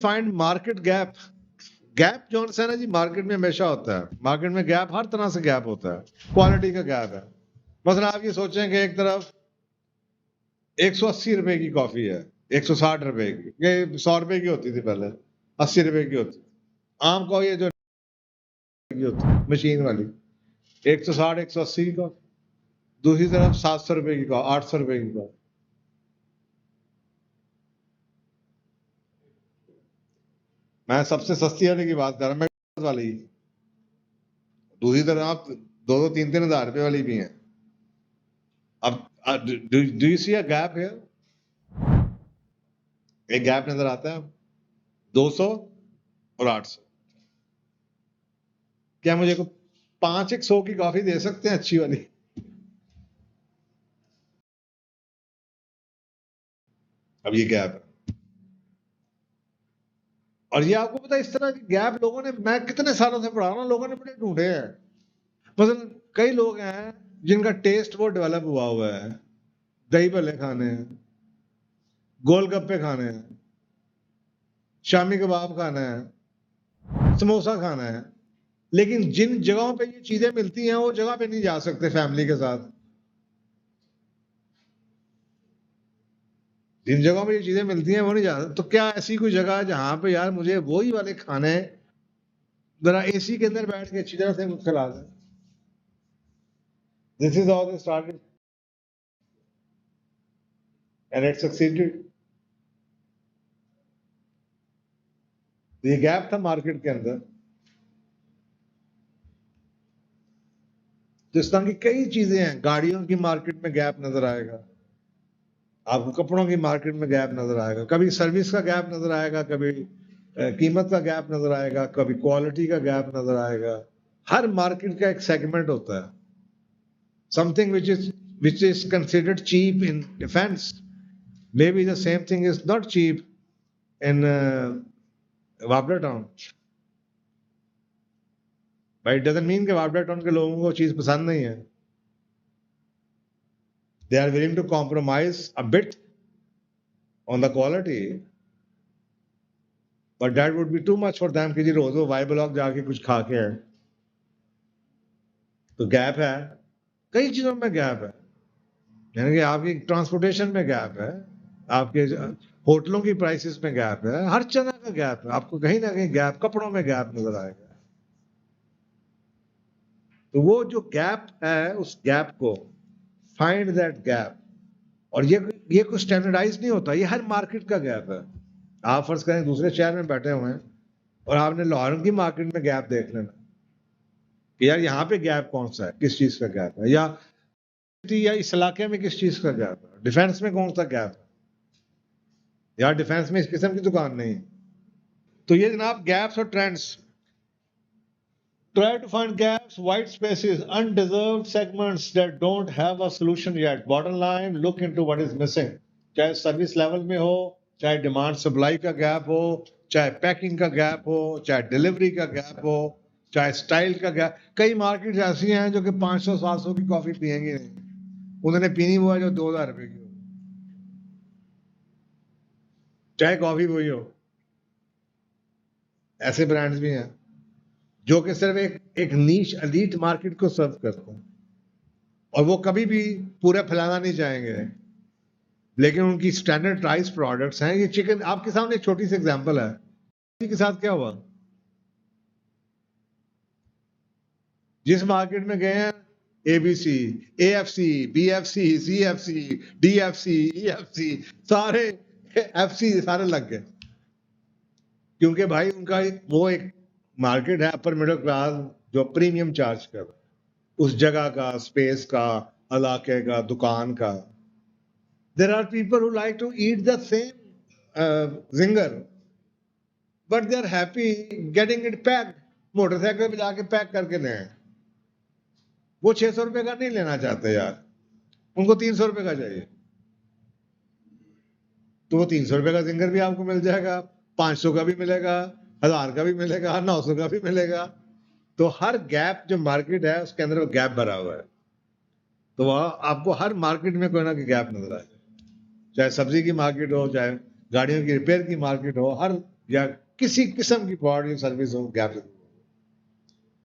Find market gap. Gap जो है ना जी, मार्केट में हमेशा होता है। मार्केट में गैप, हर तरह से गैप होता है। क्वालिटी का गैप है। मतलब आप ये सोचें कि एक तरफ 180 रुपए की कॉफी है, 160 रुपए की, ये 100 रुपए की होती थी पहले, 80 रुपए की होती। आम कॉफी है जो की होती मशीन वाली, 160 180 की कॉफी। दूसरी तरफ 700 रुपए की कॉफी, 800 रुपए की कॉफी। मैं सबसे सस्ती वाले की बात कर रहा हूँ, मैं वाली। दूसरी तरफ आप 2-3 हजार रुपए वाली भी हैं। अब do you see a gap here? एक गैप नजर आता है? 200 और 800। क्या मुझे को 5-100 की कॉफी दे सकते हैं अच्छी वाली? अब ये गैप है। और ये आपको पता है, इस तरह के गैप लोगों ने, मैं कितने सालों से पढ़ा रहा हूं, लोगों ने बड़े ढूंढे हैं। मतलब कई लोग हैं जिनका टेस्ट वो डेवलप हुआ है। दही भल्ले खाने हैं, गोलगप्पे खाने हैं, शामी कबाब खाना है, समोसा खाना है। लेकिन जिन जगहों पे ये चीजें मिलती हैं, वो जगह पे नहीं जा सकते फैमिली के साथ। जिन जगहों पे ये चीजें मिलती हैं वो नहीं जा सकते। तो क्या ऐसी कोई जगह है जहां पे यार मुझे वही वाले खाने, जरा एसी के अंदर बैठ के अच्छी तरह से खिला दें? This is how they started and it succeeded. ये गैप था मार्केट के अंदर। तो इस तरह की कई चीजें हैं। गाड़ियों की मार्केट में गैप नजर आएगा आपको, कपड़ों की मार्केट में गैप नजर आएगा, कभी सर्विस का गैप नजर आएगा, कभी कीमत का गैप नजर आएगा, कभी क्वालिटी का गैप नजर आएगा। हर मार्केट का एक सेगमेंट होता है। Something which is considered cheap in defense, maybe the same thing is not cheap in Wabla town. But it doesn't mean कि Wabla town के लोगों को चीज पसंद नहीं है। They are willing to compromise a bit on the quality, but that would be too much for them कि जी रोज वो वाई ब्लॉक जाके कुछ खा के है। तो गैप है, कई चीजों में गैप है। यानी कि आपकी ट्रांसपोर्टेशन में गैप है, आपके होटलों की प्राइसेस में गैप है, हर जगह का गैप है। आपको कहीं ना कहीं गैप, कपड़ों में गैप नजर आएगा। तो वो जो गैप है, उस गैप को फाइंड दैट गैप। और ये कुछ स्टैंडर्डाइज नहीं होता, ये हर मार्केट का गैप है। आप फर्ज करें दूसरे शहर में बैठे हुए हैं और आपने लाहौर की मार्केट में गैप देख लेना कि यार यहाँ पे गैप कौन सा है, किस चीज का गैप है, या इस इलाके में किस चीज का गैप है, डिफेंस में कौन सा गैप है। यार डिफेंस में इस किस्म की दुकान नहीं है। तो ये जनाब गैप्स और trends. Try to find gaps, white spaces, undeserved segments that don't have a solution yet. Bottom line, look into what is missing. चाहे सर्विस लेवल में हो, चाहे डिमांड सप्लाई का गैप हो, चाहे पैकिंग का गैप हो, चाहे डिलीवरी का गैप हो, चाहे स्टाइल का गैप। कई मार्केट ऐसी हैं जो कि 500-700 की कॉफी पियेंगी नहीं, उन्होंने पीनी वो है जो 2000 रुपए की हो, चाहे कॉफी वही हो। ऐसे ब्रांड्स भी हैं जो कि सिर्फ एक नीश एलीट मार्केट को सर्व करते हैं, और वो कभी भी पूरा फैलाना नहीं चाहेंगे। लेकिन उनकी स्टैंडर्ड प्राइस प्रोडक्ट्स हैं। ये चिकन, आपके सामने एक छोटी सी एग्जांपल है। इसी के साथ क्या हुआ, जिस मार्केट में गए हैं, ABC, AFC, BFC, CFC, DFC, EFC, सारे एफसी सारे लग गए। क्योंकि भाई उनका वो एक मार्केट है अपर मिडिल क्लास, जो प्रीमियम चार्ज कर उस जगह का, स्पेस का, इलाके का, दुकान का। There are people who like to eat the same zinger, but they are happy getting it packed. Motorcycle पे जाके पैक करके लें। वो 600 रुपए का नहीं लेना चाहते यार, उनको 300 रुपए का चाहिए। तो वो 300 रुपए का जिंगर भी आपको मिल जाएगा, 500 का भी मिलेगा, 1000 का भी मिलेगा, 900 का भी मिलेगा। तो हर गैप जो मार्केट है उसके अंदर वो गैप भरा हुआ है। तो वह आपको हर मार्केट में कोई ना कोई गैप नजर आए, चाहे सब्जी की मार्केट हो, चाहे गाड़ियों की रिपेयर की मार्केट हो, हर या किसी किस्म की प्रोवाइडिंग सर्विस हो गैप